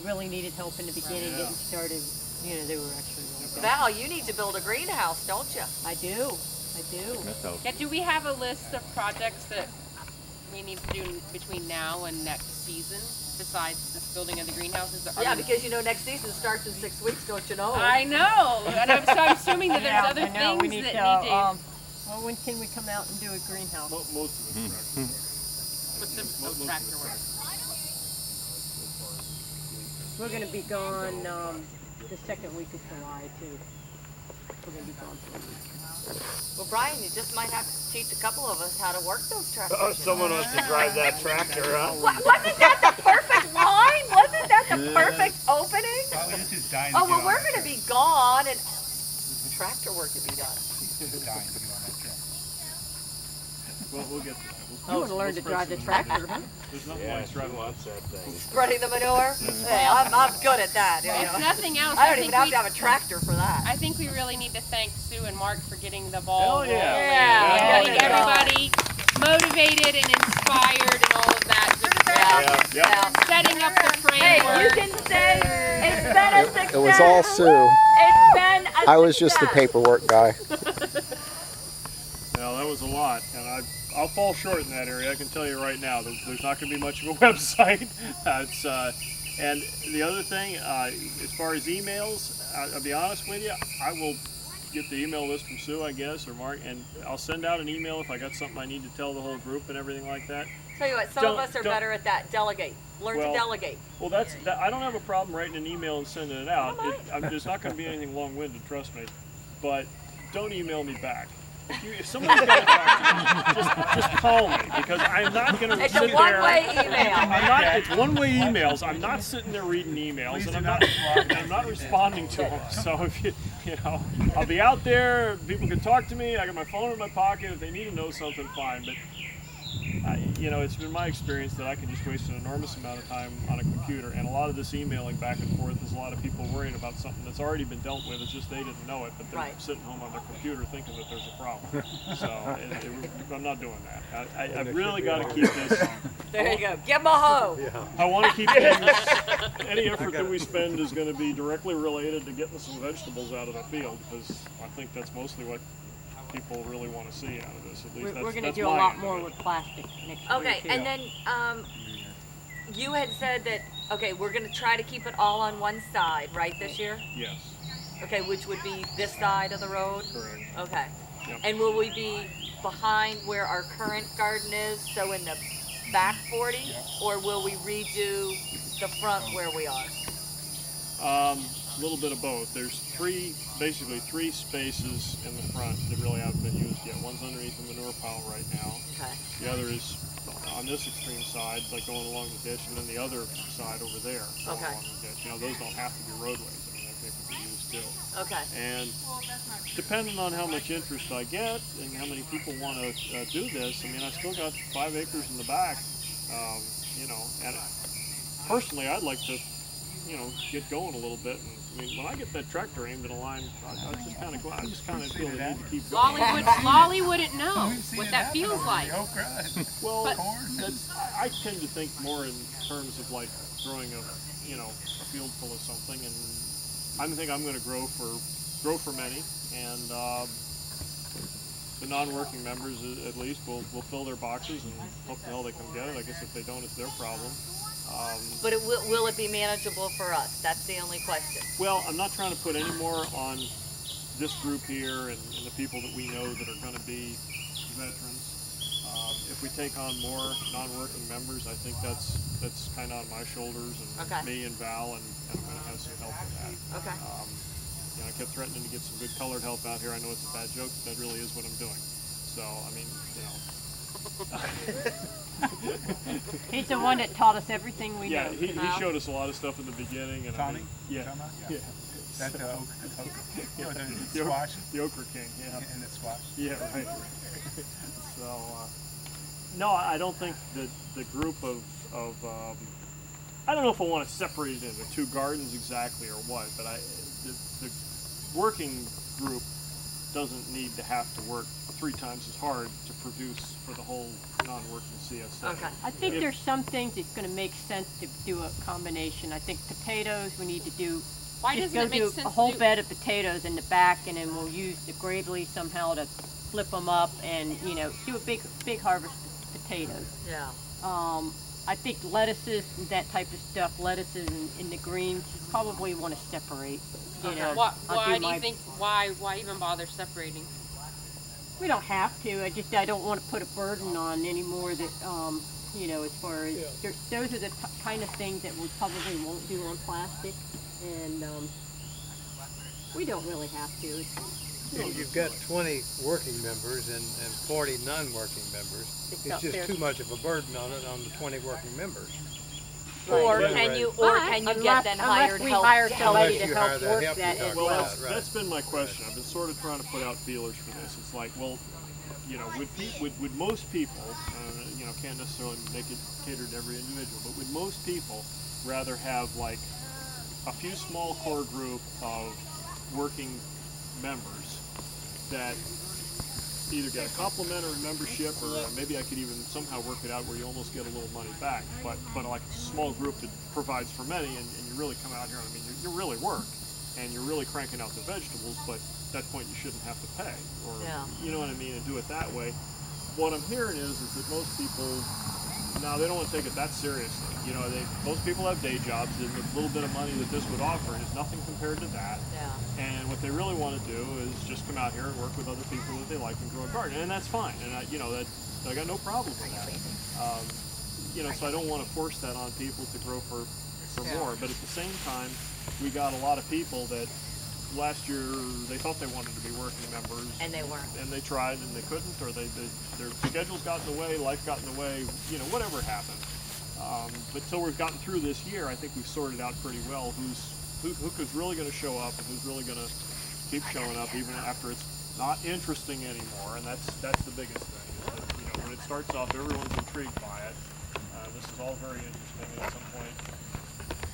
really needed help in the beginning, getting started. You know, they were actually really good. Val, you need to build a greenhouse, don't you? I do. Yeah, do we have a list of projects that we need to do between now and next season, besides this building of the greenhouses? Yeah, because you know next season starts in 6 weeks, don't you know? I know, and I'm assuming that there's other things that need to... well, when can we come out and do a greenhouse? Most of it's What's the tractor work? We're going to be gone the second week of July, too. We're going to be gone for a week. Well, Brian, you just might have to teach a couple of us how to work those tractors. Oh, someone wants to drive that tractor, huh? Wasn't that the perfect line? Wasn't that the perfect opening? It's just dying Oh, well, we're going to be gone and tractor work to be done. dying to get on that truck. Well, we'll get to that. You want to learn to drive the tractor, huh? There's nothing like driving that thing. Spreading the manure? Hey, I'm good at that. You If know. nothing else, I don't even have to have a tractor for that. I think we really need to thank Sue and Mark for getting the ball rolling. Yeah. Getting everybody motivated and inspired and all of that. Just setting up the framework. Hey, you can say it's been a success. It was all Sue. It's been a I was just the success. paperwork guy. Well, that was a lot, and I'll fall short in that area. I can tell you right now. There's not going to be much of a website. And the other thing, as far as emails, I'll be honest with you. I will get the email list from Sue, I guess, or Mark, and I'll send out an email if I got something I need to tell the whole group and everything like that. Tell you what, some of us are better at that. Delegate. Learn to delegate. Well, I don't have a problem writing an email and sending it out. There's not going to be anything long-winded, trust me. But don't email me back. If somebody's got to talk to me, just call me, because I'm not going to sit there. It's a one-way email. It's one-way emails. I'm not sitting there reading emails, and I'm not responding to them. So if you know, I'll be out there. People can talk to me. I got my phone in my pocket. If they need to know something, fine. But you know, it's been my experience that I can just waste an enormous amount of time on a computer, and a lot of this emailing back and forth is a lot of people worrying about something that's already been dealt with. It's just they didn't know it, but they're sitting home on their computer thinking that there's a problem. So I'm not doing that. I've really got to keep this. There you go. Give them a hoe. I want to keep things. Any effort that we spend is going to be directly related to getting some vegetables out of the field, because I think that's mostly what people really want to see out of this. At least we're going to do a lot more with plastic next year. Okay, and then you had said that, okay, we're going to try to keep it all on one side, right, this year? Yes. Okay, which would be this side of the road? Correct. Okay. Yep. And will we be behind where our current garden is, so in the back 40, or will we redo the front where we are? A little bit of both. There's basically three spaces in the front that really haven't been used yet. One's underneath the manure pile right now. Okay. The other is on this extreme side, like going along the ditch, and then the other side over there going along the ditch. You know, those don't have to be roadways. I mean, they can be used too. Okay. And depending on how much interest I get and how many people want to do this, I mean, I still got 5 acres in the back, you know, and personally, I'd like to, you know, get going a little bit. And I mean, when I get that tractor aimed in a line, I just kind of feel the need to keep going. Lolly wouldn't know what that feels like. Well, I tend to think more in terms of like growing a field full of something, and I think I'm going to grow for many, and the non-working members at least will fill their boxes and hope the hell they come get it. I guess if they don't, it's their problem. But will it be manageable for us? That's the only question. Well, I'm not trying to put any more on this group here and the people that we know that are going to be veterans. If we take on more non-working members, I think that's kind of on my shoulders and me and Val, and I'm going to have some help with that. Okay. You know, I kept threatening to get some good colored help out here. I know it's a bad joke, but that really is what I'm doing. So, I mean, you know. He's the one that taught us everything we know. Yeah, he showed us a lot of stuff in the beginning. And Tommy? Yeah. That's the squash? The okra king, yeah. And the squash. Yeah, right. So, no, I don't think that the group of I don't know if I want to separate it into two gardens exactly or what, but the working group doesn't need to have to work 3 times as hard to produce for the whole non-working CSA. Okay. I think there's some things that's going to make sense to do a combination. I think potatoes, we need to do, Why just doesn't go it make do sense a whole to do? bed of potatoes in the back, and then we'll use the gravely somehow to flip them up and, you know, do a big harvest of potatoes. Yeah. I think lettuces and that type of stuff, lettuces and the greens, you probably want to separate. You know, Why I'll do you my- think? Why even bother separating? We don't have to. I don't want to put a burden on anymore that, you know, as far as, those are the kind of things that we probably won't do on plastic, and we don't really have to. If you've got 20 working members and 40 non-working members, It's it's not fair. just too much of a burden on the 20 working members. Or Right. can you Unless- get then hired unless we help? hire to somebody Unless to you help hire that work help that you as talked Well, well. about. Right. that's been my question. I've been sort of trying to put out feelers for this. It's like, well, you know, would most people, you know, can't necessarily make it cater to every individual, but would most people rather have like a few small core group of working members that either get a complimentary membership, or maybe I could even somehow work it out where you almost get a little money back, but like a small group that provides for many, and you really come out here, I mean, you really work, and you're really cranking out the vegetables, but at that point you shouldn't have to pay, or, you know what I mean, and do it that way. What I'm hearing is that most people, now they don't want to take it that seriously. You know, most people have day jobs, and the little bit of money that this would offer is nothing compared to that. Yeah. And what they really want to do is just come out here and work with other people that they like and grow a garden, and that's fine. And I got no problem with that. You know, so I don't want to force that on people to grow for more. But at the same time, we got a lot of people that last year they thought they wanted to be working members, And they weren't. and they tried and they couldn't, or their schedules got in the way, life got in the way, you know, whatever happened. But till we've gotten through this year, I think we've sorted out pretty well who's really going to show up and who's really going to keep showing up even after it's not interesting anymore. And that's the biggest thing. Is that, you know, when it starts off, everyone's intrigued by it. This is all very interesting, and at some point.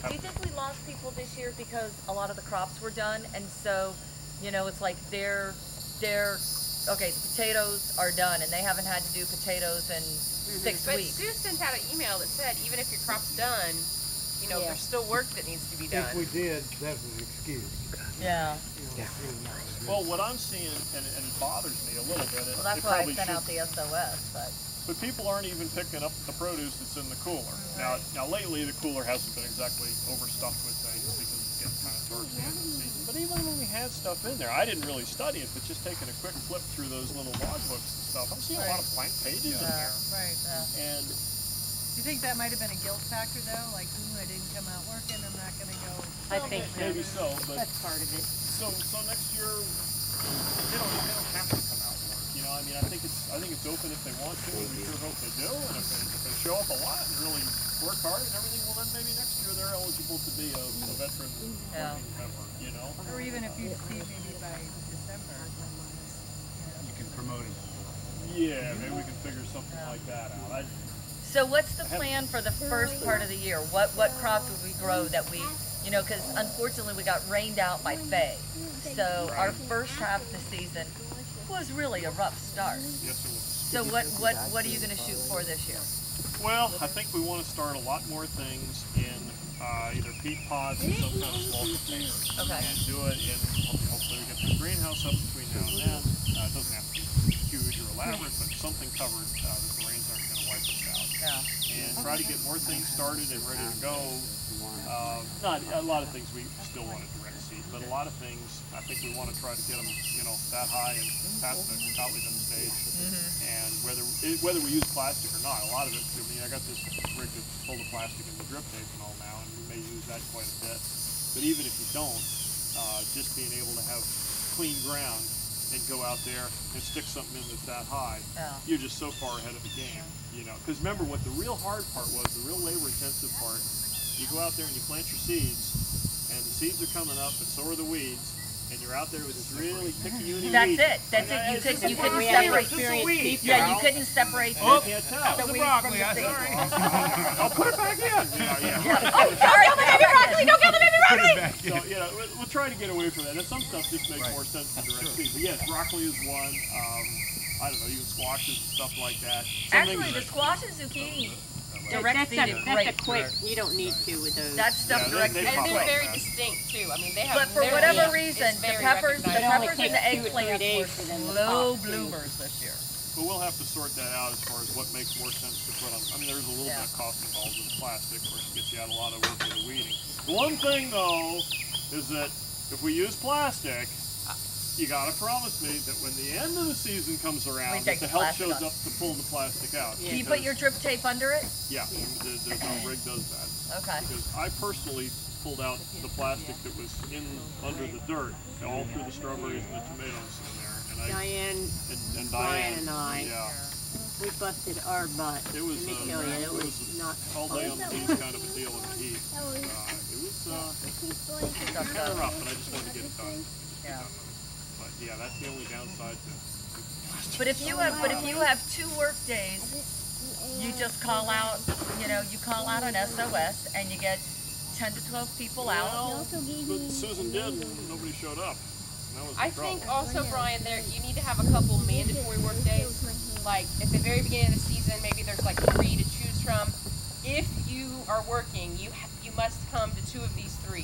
Do you think we lost people this year because a lot of the crops were done, and so, you know, it's like they're okay, the potatoes are done, and they haven't had to do potatoes in 6 But weeks. Sue sent out an email that said even if your crop's done, you know, Yeah. there's still work that needs to be done. If we did, that was an excuse. Yeah. Well, what I'm seeing, and it bothers me a little bit. Well, that's it why I probably sent should- out the SOS, but. But people aren't even picking up the produce that's in the cooler. Now lately the cooler hasn't been exactly overstuffed with things because it's getting kind of towards the end of the season. But even when we had stuff in there, I didn't really study it, but just taking a quick flip through those little log books and stuff, I'm seeing a lot of blank pages in here. Right. And Do you think that might have been a guilt factor though? Like, ooh, I didn't come out working, I'm not gonna go. I think so. maybe so, but That's part of it. so next year they don't have to come out and work. You know, I mean, I think it's open if they want to, and we sure hope they do. And if they show up a lot and really work hard and everything, well then maybe next year they're eligible to be a veteran working member. You know. Or even if you see maybe by December. You can promote them. Yeah, maybe we can figure something like that out. So what's the plan for the first part of the year? What crops would we grow that we, you know, because unfortunately we got rained out by Faye. So our first half of the season was really a rough start. Yes, it was. So what are you going to shoot for this year? Well, I think we want to start a lot more things in either peat pods or some kind of small container. Okay. And do it in, hopefully we get the greenhouse up between now and then. It doesn't have to be huge or elaborate, but something covered that the rains aren't going to wipe us out. Yeah. And try to get more things started and ready to go. Not a lot of things we still want to direct seed, but a lot of things I think we want to try to get them, you know, that high and past the cotyledon stage. And whether we use plastic or not, a lot of it. I mean, I got this rig that's full of plastic and the drip tape and all now, and we may use that quite a bit. But even if you don't, just being able to have clean ground and go out there and stick something in that's that high, you're just so far ahead of the game, you know. Because remember, what the real hard part was, the real labor-intensive part, you go out there and you plant your seeds, and the seeds are coming up, but so are the weeds, and you're out there with this really picky-weedy That's weed. it. That's it. You couldn't We have separate. experienced people. Yeah, you couldn't separate You the can't tell. That was the the weeds from broccoli, the I'm seeds. sorry. I'll put it back in. You know, yeah. Oh, sorry, don't kill the baby broccoli! Don't kill the baby Put broccoli! it back in. So, you know, we'll try try to get away from that. And some stuff just makes more sense in direct seed. But yes, broccoli is one. I don't know, even squashes and stuff like that. Actually, the squash and zucchini direct seed is That's great. a quick, you don't need to with those. That stuff direct they seed And is they're great. very distinct too. I mean, they have. But for their whatever leaf reason, is the very peppers and recognizable. It only the takes 2 or 3 eggplants days were for them to slow pop, too. bloomers this year. But we'll have to sort that out as far as what makes more sense to put on. I mean, there's a little bit of cost involved with plastic, of course, it gets you out a lot of work with the weeding. The one thing, though, is that if we use plastic, you gotta promise me that when the end of the season comes around, that take the the help plastic shows off. up to pull the plastic out. Do you put your drip tape under it? Yeah, the rig does that. Okay. Because I personally pulled out the plastic that was under the dirt, all through the strawberries and the tomatoes in there. And Diane, and Brian Diane, and I, yeah, we busted our butt. it was Let me tell you, it was not all day on the fun. beach kind of a deal in the heat. It was kind of rough, but I just wanted to get it done. Yeah. But yeah, that's the only downside to plastic. But if you have 2 work days, you just call out, you call out an SOS and you get 10 to 12 people out. Well, but Susan did, and nobody showed up. And that was the I trouble. think also, Brian, you need to have a couple mandatory work days. Like at the very beginning of the season, maybe there's like 3 to choose from. If you are working, you must come to 2 of these 3,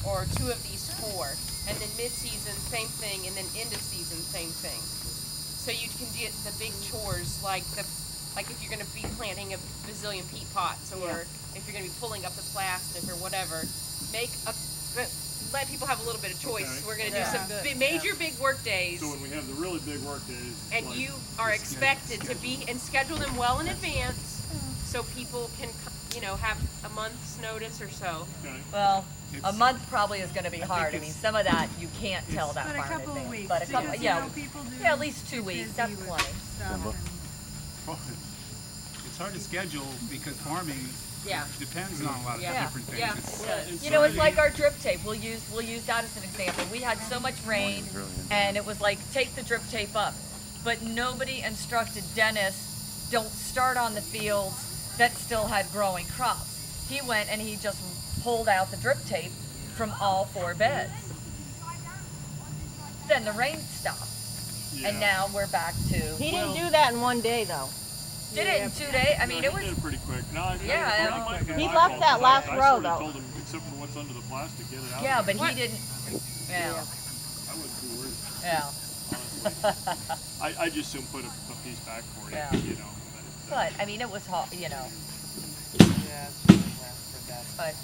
or 2 of these 4, and then mid-season same thing, and then end of season same thing. So you can get the big chores like if you're going to be planting a bazillion peat pots, or if you're going to be pulling up the plastic or whatever. Let people have a little bit of choice. Okay. We're going to do Yeah. some major big work days. So when we have the really big work days, And like, you are expected to be and schedule them well in advance, so people can, have a month's notice or so. okay. Well, a month probably is going to be hard. I mean, some of that you can't tell that But a far in couple of advance. weeks. But a couple, because, yeah, people do at least 2 get weeks. busy That's with plenty. stuff It's hard to schedule because farming Yeah. depends on a lot of Yeah. different things. Yeah. It's- It's like our drip tape. We'll use that as an example. We had so much rain, and it was like, take the drip tape up. But nobody instructed Dennis, don't start on the fields that still had growing crops. He went and he just pulled out the drip tape from all 4 beds. Then the rain stopped, and now we're back to. He didn't do that in 1 day, though. Did it in 2 days? I mean, No, it was. he did it pretty quick. No, He left that last row, though. I told him, except for what's under the plastic, get it out. Yeah, but he didn't. Yeah. I wouldn't be worried, Yeah. honestly. I just soon put a piece back for you, Yeah. But I mean, it was hot, But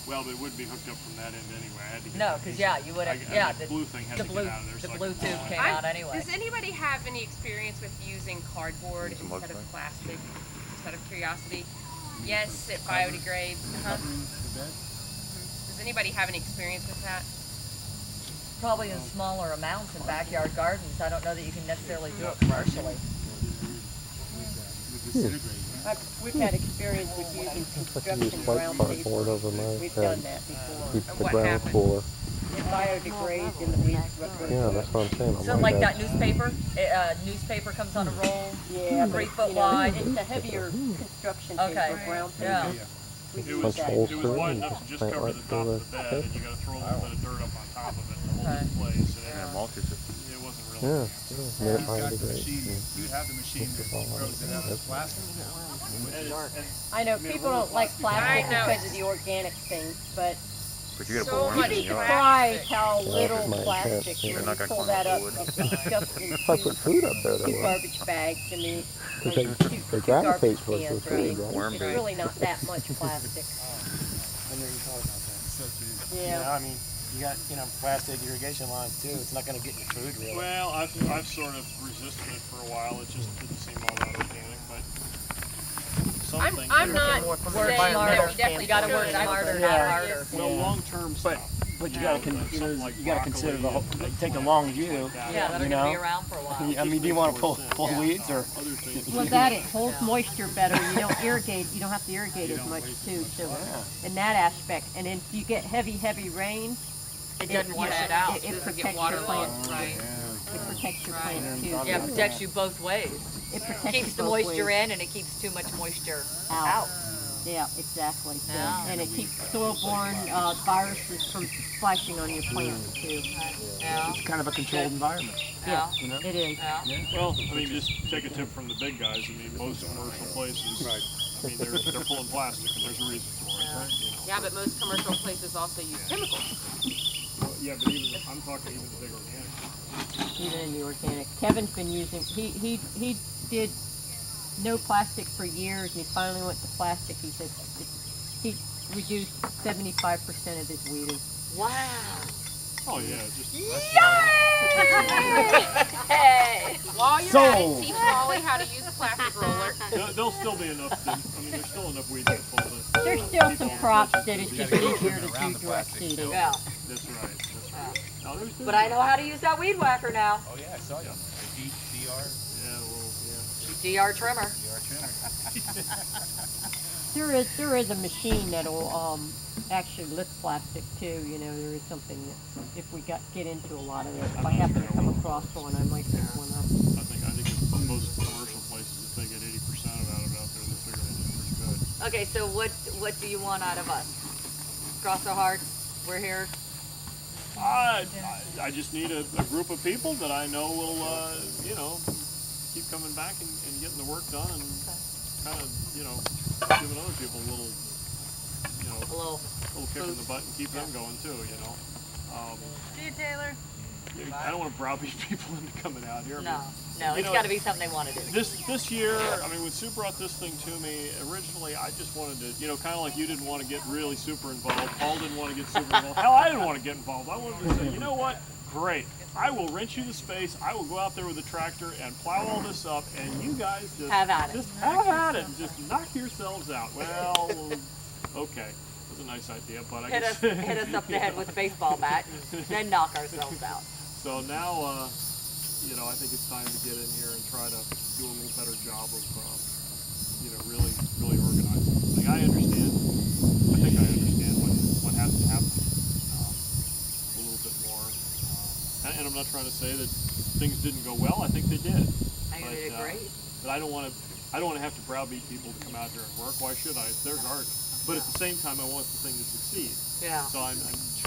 Well, but it wouldn't be hooked up from that end anyway. I had to get no, that because piece. you would have. And Yeah, the blue thing had the to blue, get out of there. the so I blue could tube pull it. came out anyway. Does anybody have any experience with using cardboard instead of plastic? Just out of curiosity. Yes, it biodegrades. Covering the bed. Does anybody have any experience with that? Probably in smaller amounts in backyard gardens. I don't know that you can necessarily do it commercially. Would disintegrate, right? We've had experience with using construction use white brown cardboard paper. over my We've bed. done that before. Keep And the what ground happened? cooler. It biodegrades in the weeds. Yeah, that's what I'm saying. So like that newspaper, newspaper comes on a roll, Yeah, but 3 foot you know, wide. it's a heavier construction Okay. paper, brown paper. Yeah. We It use was, that. holes it was through it wide and enough to just just plant cover right the top through of the bed, and you gotta throw a little bit of dirt up on top of it to hold it in place. And it wasn't really. Yeah, You've yeah. got the machine, you have the machine that throws it out of plastic. I know people don't like plastic I know. because of the organic things, but But you gotta So put worms much in you'd be your yard. surprised how little that's my plastic, intense, when yeah. you They're not pull gonna that up, climb it's just If I put food up there, two they will. garbage bags, I mean, Because like they two gravitate garbage towards the cans, food, right? right? Worm It's bait. really not that much plastic. I never even thought about that. So true. Yeah. I mean, you got, plastic irrigation lines too. It's not going to get your food really. Well, I've sort of resisted it for a while. It just didn't seem all that organic, but some things. I'm are- not Work saying that smarter. we definitely You gotta should. work I smarter, would not rather harder. just- Well, long-term stuff. But you Now, got to, something like you got to consider the whole, broccoli take a and long view. Yeah, that are You gonna be know? around for a while. I mean, do you want to pull weeds or? other things. Well, that it holds moisture better. You don't irrigate. You don't have to irrigate as much too. So in that aspect, and then if you get heavy rain, It doesn't wash it out. It Doesn't protects get your waterlogged, plants. right? It protects your Right. plants too. Yeah, it protects you both ways. It protects Keeps you the both moisture ways. in and it keeps too much moisture Out. out. Yeah, exactly. So, Yeah. and it keeps soil-borne viruses from splashing on your plants too. Yeah. It's kind of a controlled environment. Yeah. You know? It is. Yeah. Well, I mean, just take a tip from the big guys. I mean, most commercial places, Right. I mean, they're pulling plastic, and there's a reason for it. Yeah. You know. Yeah, but most commercial places also use chemicals. Well, yeah, but even I'm talking even the big organic. Even in the organic. Kevin's been using. He did no plastic for years, and he finally went to plastic. He says he reduced 75% of his weeding. Wow. Oh yeah, just Hey. While you're at it, teach Molly how to use a plastic roller. there'll still be enough. I mean, there's still enough weeds to pull the. There's still some crops that it's just easier to do direct seeding. Yeah. That's right. That's right. No, there's But I know how to use that weed whacker now. Oh yeah, I saw you. DR Yeah, well, yeah. DR trimmer. trimmer. There is a machine that'll actually lift plastic too. You know, there is something that if we get into a lot of this, if I happen to come across one, I might pick one up. I think most commercial places, if they get 80% of it out there, they figure they do pretty good. Okay, so what do you want out of us? Cross our hearts. We're here. I just need a group of people that I know will, you know, keep coming back and getting the work done and kind of, you know, giving other people a little, you know, A little. kick in the butt and keep them going too, you know. See you, Taylor. I don't want to browbeat people into coming out here. No, You it's know, got to be something they want to do. This year, I mean, when Sue brought this thing to me, originally I just wanted to, you know, kind of like you didn't want to get really super involved. Paul didn't want to get super involved. Hell, I didn't want to get involved. I wanted to say, you know what? Great. I will rent you the space. I will go out there with a tractor and plow all this up, and you guys just Have at it. Just have at it. And just knock yourselves out. Well, okay. That's a nice idea, but I Hit guess us up the head with a baseball bat, and then knock ourselves out. So now, you know, I think it's time to get in here and try to do a little better job of, you know, really organizing. Like I think I understand what has to happen a little bit more. And I'm not trying to say that things didn't go well. I think they did. I think they did great. But I don't want to have to browbeat people to come out here and work. Why should I? It's their garden. But at the same time, I want the thing to succeed. Yeah. So I'm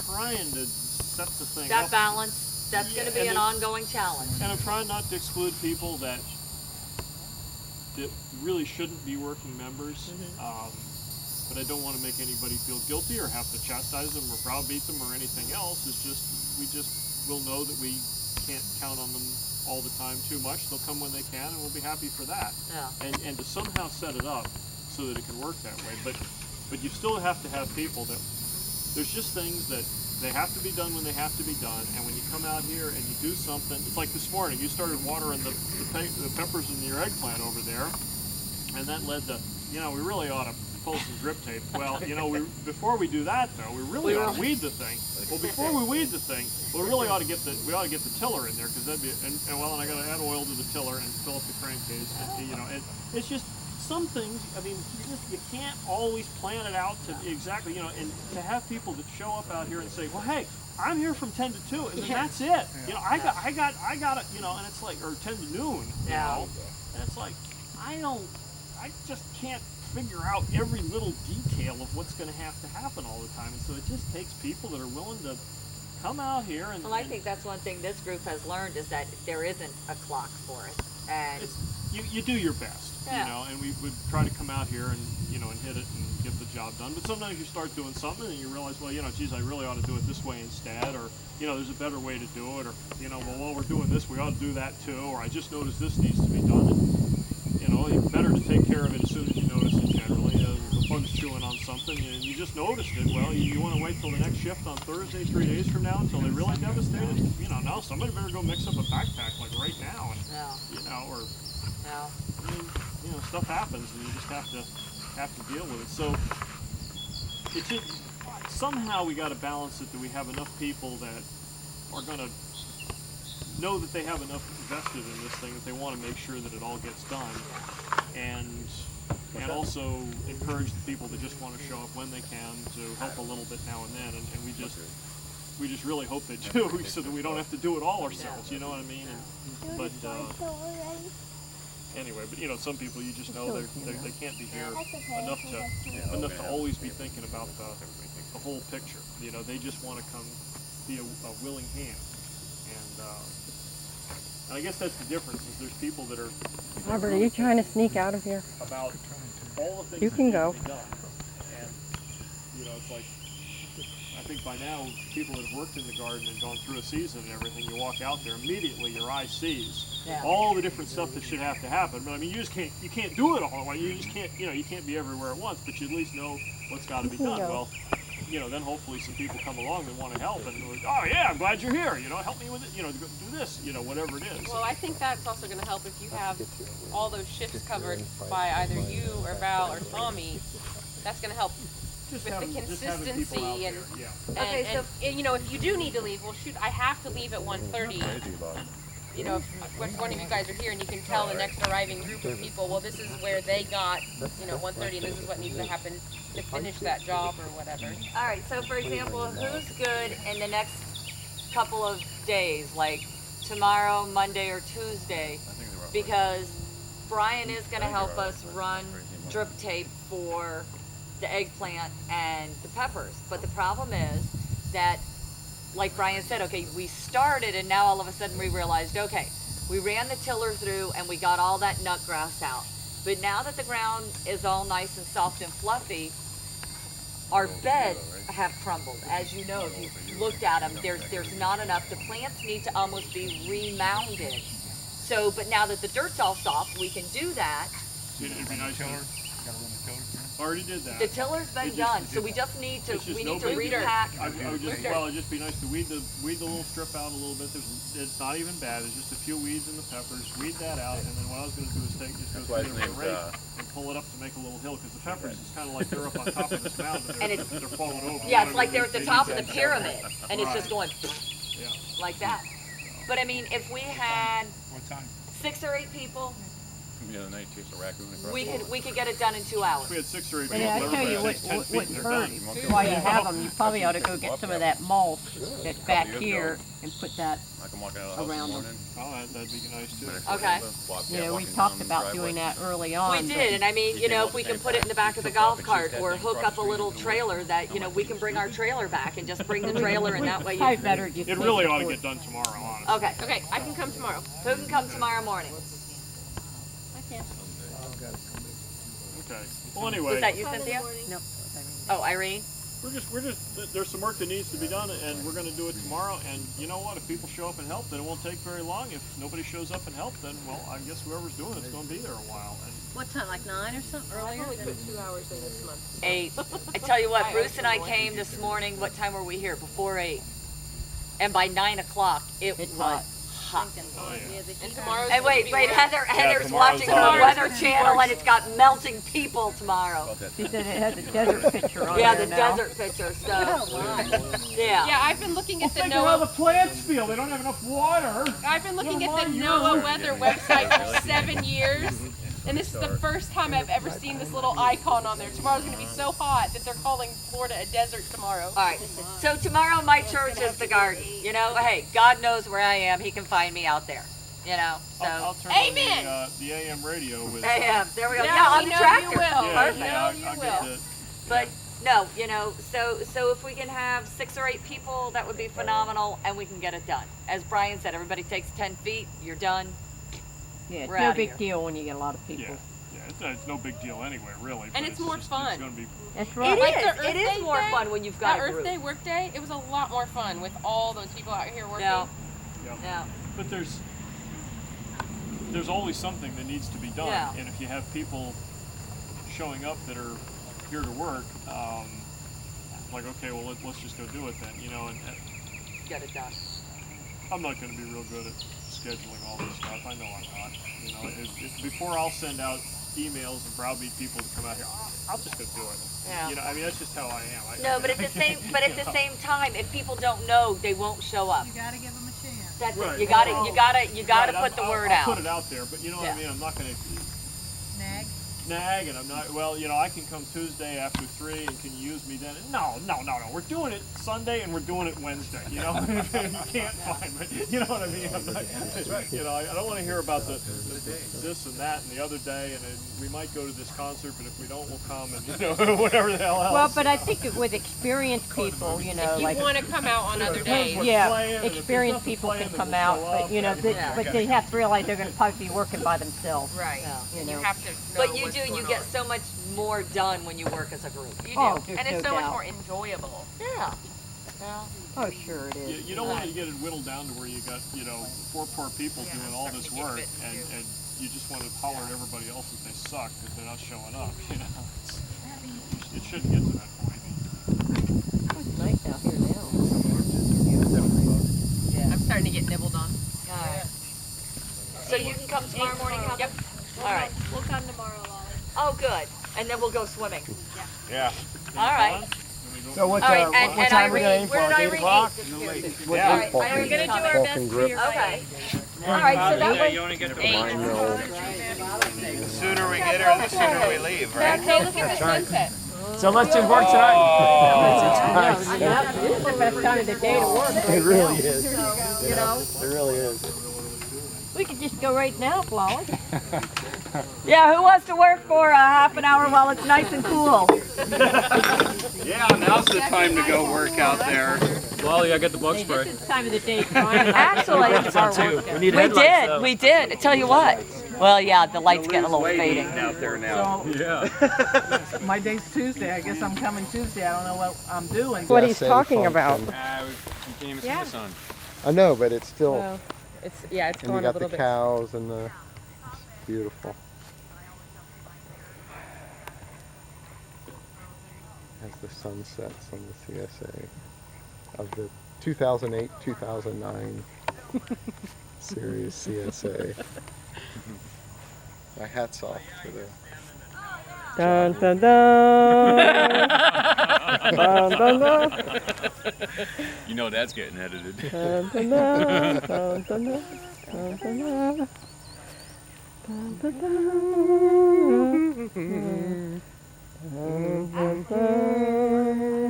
trying to set the thing That up. balance, that's going to be an ongoing challenge. And I'm trying not to exclude people that really shouldn't be working members. But I don't want to make anybody feel guilty or have to chastise them or browbeat them or anything else. It's just, we just will know that we can't count on them all the time too much. They'll come when they can, and we'll be happy for that. Yeah. And to somehow set it up so that it can work that way. But you still have to have people that, there's just things that they have to be done when they have to be done. And when you come out here and you do something, it's like this morning, you started watering the peppers in your eggplant over there, and that led to, you know, we really ought to pull some drip tape. Well, you know, before we do that though, we really ought to weed the thing. Well, before we weed the thing, we really ought to get the tiller in there, because that'd be, and I got to add oil to the tiller and fill up the crankcase, and, you know, and it's just some things. I mean, you can't always plan it out to exactly, you know, and to have people that show up out here and say, well, hey, I'm here from 10 to 2, and then that's it. You know, I got it, you know, and it's like, or 10 to noon, you know, and it's like, I just can't figure out every little detail of what's going to have to happen all the time, and so it just takes people that are willing to come out here and. Well, I think that's one thing this group has learned, is that there isn't a clock for it, and you do your best, Yeah. you know, and we would try to come out here and, you know, and hit it and get the job done. But sometimes you start doing something and you realize, well, you know, geez, I really ought to do it this way instead, or, you know, there's a better way to do it, or, you know, well, while we're doing this, we ought to do that too, or I just noticed this needs to be done. And, you know, it's better to take care of it as soon as you notice it generally. The bug's chewing on something and you just noticed it. Well, you want to wait till the next shift on Thursday, 3 days from now, until they really devastate it. You know, now somebody better go mix up a backpack like right now, and you know, or I mean, you know, stuff happens and you just have to deal with it. So it's just, somehow we got to balance it that we have enough people that are going to know that they have enough invested in this thing that they want to make sure that it all gets done, and also encourage the people that just want to show up when they can to help a little bit now and then, and we just really hope they do, so that we don't have to do it all ourselves, you know what I mean? And, but anyway, but some people you just know they can't be here enough to always be thinking about the whole picture. They just want to come be a willing hand, and I guess that's the difference. Is there's people that are Robert, are you trying to sneak out of here? about all the things You that can need go. to be done, and it's like I think by now people that have worked in the garden and gone through a season and everything, you walk out there immediately, your eye sees all the different stuff that should have to happen. But I mean, you can't do it all the way. You just can't, you can't be everywhere at once. But you at least know what's got to be done. Well, then hopefully some people come along that want to help, and like, oh yeah, I'm glad you're here. Help me with it. Do this. Whatever it is. Well, I think that's also going to help if you have all those shifts covered by either you or Val or Tommy. That's going to help with the consistency and if you do need to leave, well shoot, I have to leave at 1:30. If one of you guys are here and you can tell the next arriving group of people, well, this is where they got 1:30 and this is what needs to happen to finish that job or whatever. All right, so for example, who's good in the next couple of days, like tomorrow, Monday, or Tuesday? Because Brian is going to help us run drip tape for the eggplant and the peppers. But the problem is that, like Brian said, okay, we started and now all of a sudden we realized, okay, we ran the tiller through and we got all that nut grass out. But now that the ground is all nice and soft and fluffy, our beds have crumbled. As you know, if you've looked at them, there's not enough. The plants need to almost be remounded. So, but now that the dirt's all soft, we can do that. It'd be nice already did that. The tiller's been done, so we just need to repack. It'd just be nice to weed the little strip out a little bit. It's not even bad. There's just a few weeds in the peppers. Weed that out, and then what I was going to do is go through there with a rake and pull it up to make a little hill, because the peppers is kind of like they're up on top of this mountain and they're falling over. Yeah, it's like they're at the top of the pyramid, and it's just going like that. But I mean, if we had 6 or 8 people, we could get it done in 2 hours. We had 6 or 8 And people. I tell you what wouldn't hurt, while you have them, you probably ought to go get some of that mulch that's back here and put that around them. Oh, that'd be nice too. Okay. We talked about doing that early on. We did, and I mean, if we can put it in the back of the golf cart or hook up a little trailer that, we can bring our trailer back and just bring the trailer, and that way Probably better just it really ought to get done tomorrow, honestly. Okay, I can come tomorrow. Who can come tomorrow morning? Okay. Well, anyway. Was that you, Cynthia? No. Oh, Irene? We're just, there's some work that needs to be done, and we're going to do it tomorrow. And you know what? If people show up and help, then it won't take very long. If nobody shows up and help, then, well, I guess whoever's doing it's going to be there a while. And What time, like 9 or something I've earlier? only put 2 hours in this month. 8. I tell you what, Bruce and I came this morning. What time were we here? Before 8. And by 9 o'clock, it was hot. And tomorrow's And wait, Heather's watching the tomorrow's Weather Channel, and it's got melting people tomorrow. She said it has a desert picture on Yeah, there the now. desert picture, so, Yeah, yeah. I've been looking at the think of how the NOAA. plants feel. They don't have enough water. I've been looking at the NOAA weather website for 7 years, and this is the first time I've ever seen this little icon on there. Tomorrow's going to be so hot that they're calling Florida a desert tomorrow. All right, so tomorrow my church is the garden, hey, God knows where I am, he can find me out there, so. I'll turn Amen. on the AM radio with. AM, there we go, Yeah, on we the know tractor. you will. Perfect. You will. But, no, so if we can have 6 or 8 people, that would be phenomenal, and we can get it done. As Brian said, everybody takes 10 feet, you're done. Yeah, it's We're no outta big here. deal when you get a lot of people. It's no big deal anyway, really. And it's more fun. It's going to be. That's It right. Like the is, Earth it is Day more thing, fun when you've got That a Earth group. Day work day, it was a lot more fun with all those people out here working. No, Yeah. no, But there's always something that needs to be done, Yeah. and if you have people showing up that are here to work, like okay, well let's just go do it then, and get it done. I'm not going to be real good at scheduling all this stuff. I know I'm not. Before I'll send out emails and browbeat people to come out here, I'll just go do it. Yeah. I mean that's just how I am. No, but at the same time, if people don't know, they won't show up. You gotta give them a chance. That's Right. it. You gotta Right, put the word I'll out. put it out there, but you know what I Yeah. mean. I'm not going to. Nag. snag, and I'm not, well, you know, I can come Tuesday after 3, and can you use me then? No, we're doing it Sunday, and we're doing it Wednesday, you know? You can't find me, you know what I mean? I'm not, you know, I don't want to hear about this and that and the other day, and then we might go to this concert, but if we don't, we'll come, and, you know, whatever the hell else. Well, but I think with experienced people, you know, You like, want to come out on other days. yeah, experienced people can come out, but, you know, but they have to realize they're going to probably be working by themselves. Right. You And know. you have to know But you what's do, going you get on. so much more done when you work as a group. You do. Oh, there's And it's no so much doubt. more enjoyable. Yeah. Yeah. Oh, sure it is. You don't want to get it whittled down to where you got, you know, 4 poor people Yeah, doing all this something to work, get fit and you just want to holler at everybody else that they suck because they're not showing up, you know? It shouldn't get to that point. It's nice out here now. I'm starting to get nibbled on. All right. So you can come tomorrow morning, Heather? Yep. All right. We'll come tomorrow, Lolly. Oh, good. And then we'll go swimming. Yeah. All right. So what, All right, and what time are we Irene, going to aim for? where did 8 Irene o'clock? eat? What- All right, We're Irene's gonna do coming. our best Walking for grip. your Okay. All right, so that was. You only get to Mine know. The sooner we get her, the sooner we leave, right? Hey, look at the sunset. So let's just work tonight. This is the best time of the day to work. It really is. You know, It really is. we could just go right now, Flowers. Yeah, who wants to work for a half an hour while it's nice and cool? Yeah, now's the time to go work out there. Wally, I got the bug spray. This is the time of the day. Trying Actually, We need headlights, though. we did. I tell you what. Well, yeah, the light's getting a little fading. Out there now. Yeah. My day's Tuesday. I guess I'm coming Tuesday. I don't know what I'm doing. What he's talking about. We came to see the sun. I know, but it's still, Well, it's and you got the cows and the, it's beautiful. As the sun sets on the CSA of the 2008-2009 series CSA. My hat's off to the Dun dun dun. Dun dun dun. You know that's getting edited. Dun dun dun. Dun dun dun. Dun dun dun. Dun dun dun. Dun dun dun.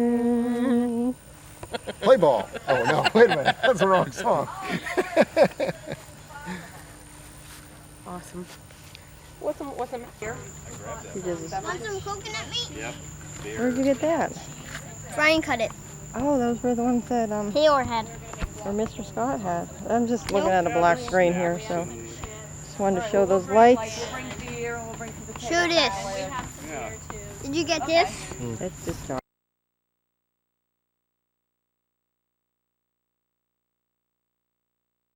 play ball. Oh no, wait a minute, that's the wrong song. Awesome. What's some here? He does this. Want some coconut meat? Yep. Where'd you get that? Brian cut it. Oh, those were the ones that He or had. or Mr. Scott had. I'm just looking at a black screen here, so just wanted to show those lights. Show this. Did you get this? It's just dark.